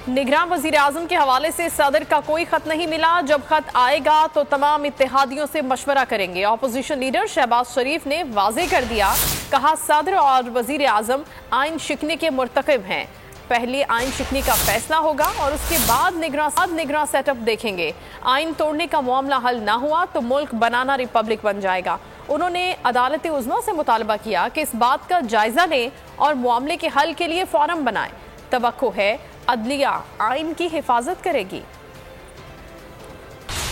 निगरान वजीर आजम के हवाले से सदर का कोई खत नहीं मिला। जब खत आएगा तो तमाम इत्तेहादियों से मशवरा करेंगे। अपोजिशन लीडर शहबाज शरीफ ने वाजे कर दिया, कहा सदर और वजीर आजम आइन शिकने के मुर्तकिब हैं। पहले आइन शिकनी का फैसला होगा और उसके बाद निगरान सेटअप देखेंगे। आइन तोड़ने का मामला हल ना हुआ तो मुल्क बनाना रिपब्लिक बन जाएगा। उन्होंने अदालत उज़्मा से मुतालबा किया कि इस बात का जायजा लें और मामले के हल के लिए फोरम बनाएं। तवक्को है अदलिया आइन की हिफाजत करेगी।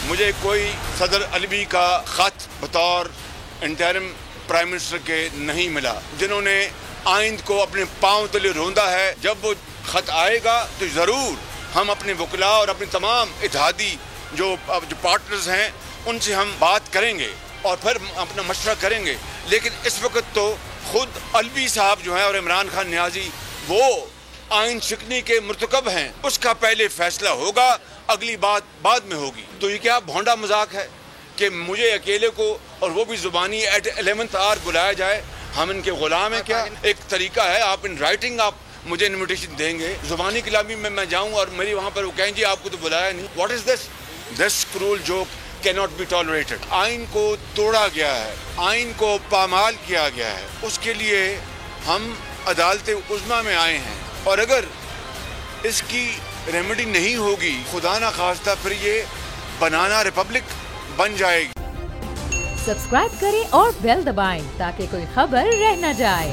मुझे कोई सदर अलवी का खत बतौर इंटरिम प्राइम मिनिस्टर के नहीं मिला, जिन्होंने आइन को अपने पांव तले रोंदा है। जब वो खत आएगा तो ज़रूर हम अपने वकला और अपने तमाम इत्तेहादी जो पार्टनर्स हैं उनसे हम बात करेंगे और फिर अपना मशवरा करेंगे। लेकिन इस वक्त तो खुद अलवी साहब जो हैं और इमरान खान नियाजी वो आइन शिकनी के मुर्तकब हैं। उसका पहले फैसला होगा, अगली बात बाद में होगी। तो ये क्या भोंडा मजाक है कि मुझे अकेले को और वो भी जुबानी एट 11th आवर बुलाया जाए? हम इनके गुलाम हैं क्या? एक तरीका है, आप इन राइटिंग आप मुझे इन्विटेशन देंगे, जुबानी कलामी में मैं जाऊं और मेरी वहां पर वो कहें जी आपको तो बुलाया नहीं। What is this cruel joke cannot be tolerated. आइन को तोड़ा गया है, आइन को पामाल किया गया है, उसके लिए हम अदालत उज़्मा में आए हैं और अगर इसकी रेमेडी नहीं होगी, खुदा ना खास्ता, फिर ये बनाना रिपब्लिक बन जाएगी। सब्सक्राइब करें और बेल दबाएं ताकि कोई खबर रह न जाए।